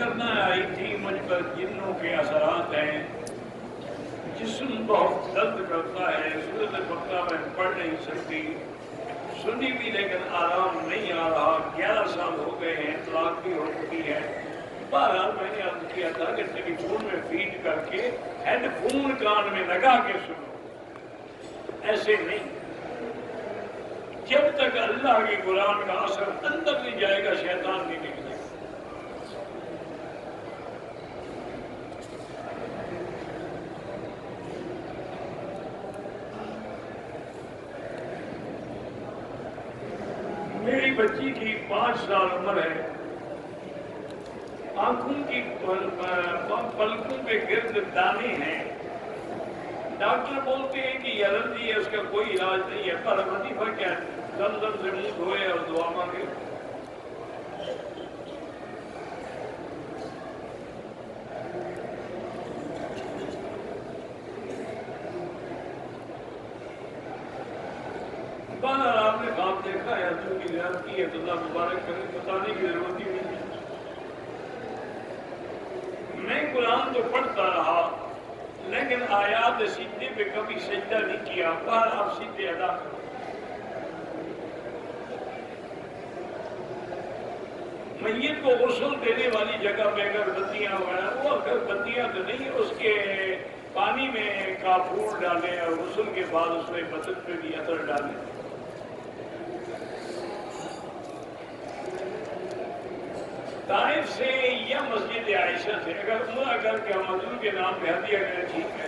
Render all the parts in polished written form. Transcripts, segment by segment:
کرنا آئی تھی مجھ پر جنوں کے اثرات ہیں، جسم بہت درد کرتا ہے، سورۃ بقرہ میں پڑھ نہیں سکتی، سنی بھی لیکن آرام نہیں آ رہا، 11 سال ہو گئے ہیں، طلاق بھی ہو چکی ہے۔ بہرحال میں نے عرض کیا تھا کہ ٹیلی فون میں فیڈ کر کے ہیڈ فون کان میں لگا کے سنو، ایسے نہیں، جب تک اللہ کے قرآن کا اثر اندر نہیں جائے گا شیطان نہیں نکلے گا۔ میری بچی کی 5 سال عمر ہے، آنکھوں کی پلکوں کے گرد دانے ہیں، ڈاکٹر بولتے ہیں کہ یہ الرجی ہے، اس کا کوئی علاج نہیں ہے، پر وظیفہ کیا ہے، زمزم سے منہ دھوئے اور دعا مانگے۔ بہرحال آپ نے خواب دیکھا ہے، حضور کی زیارت کی ہے تو اللہ مبارک کرے، بتانے کی ضرورت ہی نہیں ہے۔ میں قرآن تو پڑھتا رہا لیکن آیات سجدے پہ کبھی سجدہ نہیں کیا، پر آپ سجدے ادا کرو۔ میت کو غسل دینے والی جگہ پہ اگر بتیاں وغیرہ، وہ اگر بتیاں تو نہیں، اس کے پانی میں کافور ڈالیں اور غسل کے بعد اس میں بدن پہ بھی عطر ڈالیں۔ طائف سے یا مسجد عائشہ سے اگر عمرہ کر کے ہم حضور کے نام پہ ہدیہ کریں ٹھیک ہے۔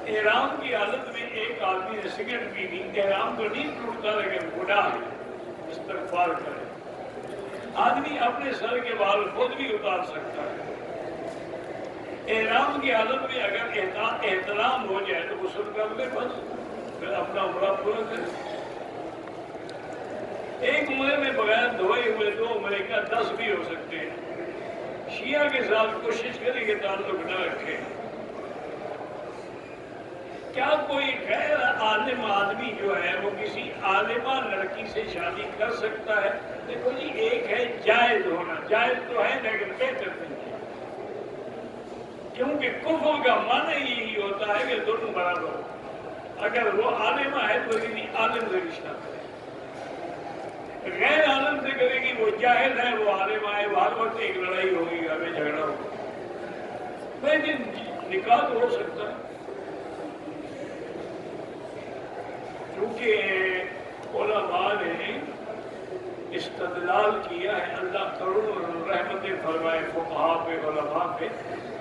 احرام کی حالت میں ایک آدمی نے سگریٹ پی لی، احرام تو نہیں ٹوٹتا لیکن گناہ ہے، استغفار کرے۔ آدمی اپنے سر کے بال خود بھی اتار سکتا ہے۔ احرام کی حالت میں اگر احترام ہو جائے تو غسل کر لے، بس پھر اپنا عمرہ پورا کرے۔ ایک عمرے میں بغیر دھوئے ہوئے 2 عمرے کا 10 بھی ہو سکتے ہیں۔ شیعہ کے ساتھ کوشش کریں کہ تعلق نہ رکھے۔ کیا کوئی غیر عالم آدمی جو ہے وہ کسی عالمہ لڑکی سے شادی کر سکتا ہے؟ دیکھو جی، ایک ہے جائز ہونا، جائز تو ہے لیکن بہتر نہیں ہے، کیونکہ کفر کا معنی یہی ہوتا ہے کہ دونوں برابر ہو۔ اگر وہ عالمہ ہے تو کسی عالم سے رشتہ کرے، غیر عالم سے کرے گی وہ جاہل ہے، وہ عالم ہے، وہ ہر وقت ایک لڑائی ہوگی، گھر میں جھگڑا ہوگا۔ لیکن نکاح تو ہو سکتا ہے، کیونکہ علماء نے استدلال کیا ہے، اللہ کروڑوں رحمتیں فرمائے فقہاء پہ، علماء پہ،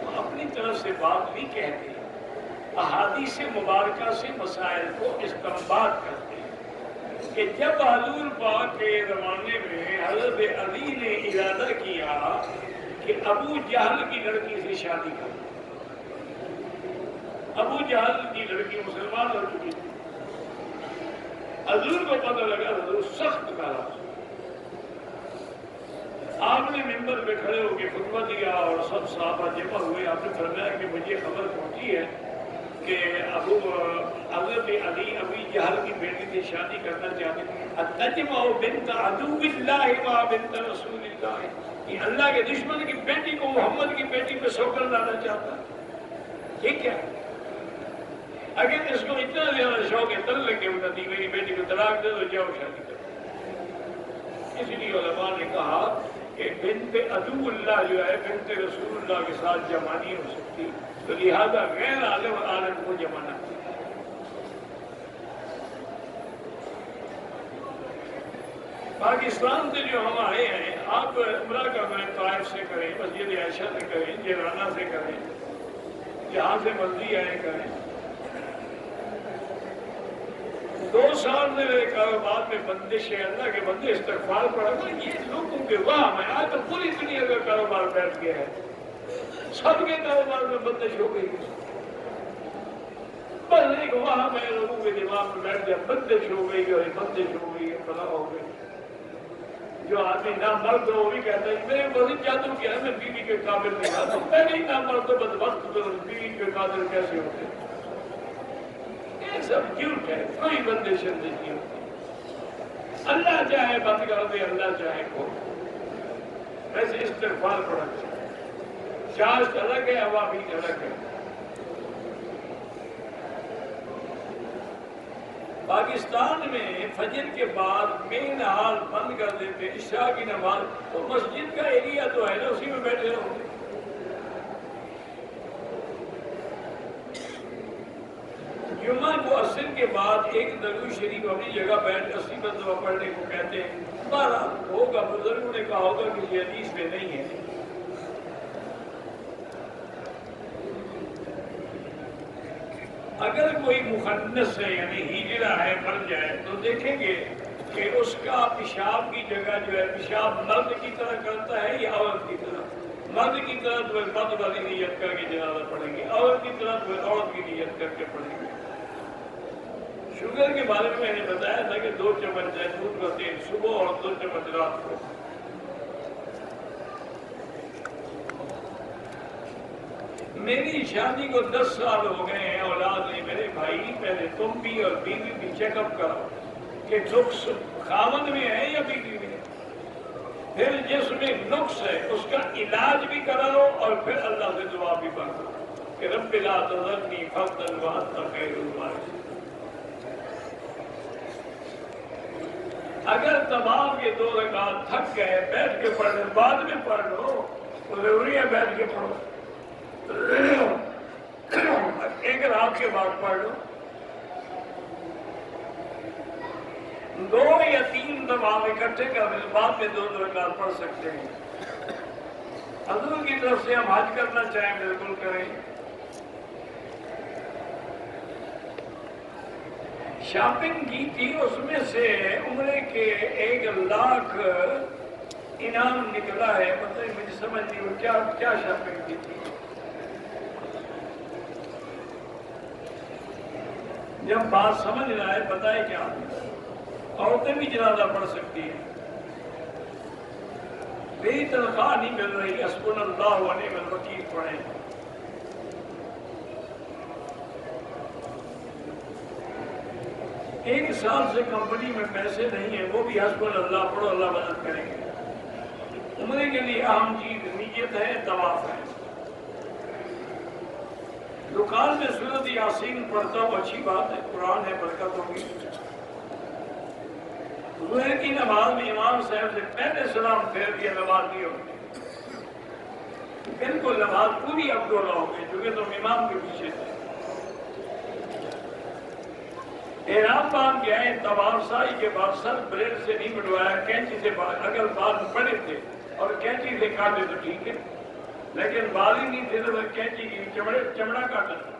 وہ اپنی طرف سے بات نہیں کہتے، احادیث مبارکہ سے مسائل کو استنباط کرتے ہیں کہ جب حضور پاک کے زمانے میں حضرت علی نے ارادہ کیا کہ ابو جہل کی لڑکی سے شادی کرو، ابو جہل کی لڑکی مسلمان ہو چکی تھی، حضور کو پتہ لگا، حضور سخت ناراض، آپ نے ممبر پہ کھڑے ہو کے خطبہ دیا اور سب صحابہ جمع ہوئے۔ آپ نے فرمایا کہ مجھے خبر پہنچی ہے کہ حضرت علی ابی جہل کی بیٹی سے شادی کرنا چاہتے ہیں، اتجمع بنت عدو اللہ مع بنت رسول اللہ، یہ اللہ کے دشمن کی بیٹی کو محمد کی بیٹی پہ سوکر لانا چاہتا ہے، یہ کیا ہے؟ اگر اس کو اتنا زیادہ شوق ہے طلاق کے ہوتا تھی، میری بیٹی کو طلاق دے تو جاؤ شادی کرو۔ اس لیے علماء نے کہا کہ بنت عدو اللہ جو ہے بنت رسول اللہ کے ساتھ جمع نہیں ہو سکتی، تو لہذا غیر عالم کو جمع نہ کریں۔ پاکستان سے جو ہم آئے ہیں، آپ عمرہ کرنا ہے طائف سے کریں، مسجد عائشہ سے کریں، جیرانہ سے کریں، جہاں سے مرضی آئے کریں۔ 2 سال میں میرے کاروبار میں بندش ہے، اللہ کے بندے استغفار پڑھا تھا، یہ لوگوں کے واہ میں آج تو پوری دنیا کا کاروبار بیٹھ گیا ہے، سب کے کاروبار میں بندش ہو گئی ہے، بس ایک وہاں میں لوگوں کے دماغ میں بیٹھ گیا، بندش ہو گئی ہے، بندش ہو گئی ہے، بلا ہو گئی۔ جو آدمی نہ مرد ہو وہ بھی کہتا ہے میرے وزن جادو کیا ہے، میں بیوی کے قابل نہیں تھا، تو میں نہیں نہ مرد تو بدبخت تو بیوی کے قابل کیسے ہوتے؟ یہ سب جھوٹ ہے، کوئی بندش نہیں ہوتی۔ اللہ چاہے بند کر دے، اللہ چاہے کو، ویسے استغفار پڑھا چاہیے۔ چاشت الگ ہے، عوامین الگ ہے۔ پاکستان میں فجر کے بعد مین ہال بند کر دیتے، عشاء کی نماز، تو مسجد کا ایریا تو ہے نا، اسی میں بیٹھے رہو گے۔ جمعہ کو عصر کے بعد ایک درود شریف اپنی جگہ بیٹھ 80 مرتبہ پڑھنے کو کہتے ہیں، بہرحال ہوگا، بزرگوں نے کہا ہوگا کہ یہ حدیث میں نہیں ہے۔ اگر کوئی مخنث ہے یعنی ہیجرہ ہے، مر جائے، تو دیکھیں گے کہ اس کا پیشاب کی جگہ جو ہے پیشاب مرد کی طرح کرتا ہے یا عورت کی طرح۔ مرد کی طرح تو مرد والی نیت کر کے جنازہ پڑھیں گے، عورت کی طرح تو عورت کی نیت کر کے پڑھیں گے۔ شوگر کے بارے میں نے بتایا تھا کہ 2 چمچ زیتون کا تیل صبح اور 2 چمچ رات کو۔ میری شادی کو 10 سال ہو گئے ہیں، اولاد نہیں۔ میرے بھائی پہلے تم بھی اور بیوی بھی چیک اپ کرو کہ نقص خاوند میں ہے یا بیوی میں ہے، پھر جس میں نقص ہے اس کا علاج بھی کراؤ، اور پھر اللہ سے دعا بھی مانگو کہ رب لا تذرنی فردا وانت خیر الوارثین۔ اگر تمام یہ 2 رکعت تھک گئے، بیٹھ کے پڑھ لیں، بعد میں پڑھ لو، تو ضروری ہے بیٹھ کے پڑھو، ایک رات کے بعد پڑھ لو، 2 یا 3 تمام اکٹھے کر دیں، بعد میں 2 رکعت پڑھ سکتے ہیں۔ حضور کی طرف سے ہم حج کرنا چاہیں بالکل کریں۔ شاپنگ کی تھی، اس میں سے عمرے کے 1 لاکھ انعام نکلا ہے، مطلب مجھے سمجھ نہیں ہو کیا شاپنگ کی تھی۔ جب بات سمجھ رہا ہے بتائے کیا، عورتیں بھی جنازہ پڑھ سکتی ہیں، بے تنخواہ نہیں مل رہی، حسبنا اللہ و نعم الوکیل پڑھیں۔ ایک سال سے کمپنی میں پیسے نہیں ہیں، وہ بھی حسبنا اللہ پڑھو، اللہ مدد کریں گے۔ عمرے کے لیے اہم چیز نیت ہے، طواف ہے۔ دکان میں سورۃ یاسین پڑھتا ہوں، اچھی بات ہے، قرآن ہے، برکت ہوگی۔ ظہر کی نماز میں امام صاحب سے پہلے سلام پھیر دیا، نماز نہیں ہوگی، بالکل نماز پوری اب دوہراؤ گے، کیونکہ تم امام کے پیچھے تھے۔ احرام باندھ کے آئے، طواف سائی کے بعد سر بلیڈ سے نہیں بڑھوایا، کینچی سے اگر بال بڑے تھے اور کینچی سے کاٹے تو ٹھیک ہے، لیکن بال ہی نہیں تھے تو کینچی کی چمڑا کاٹا تھا۔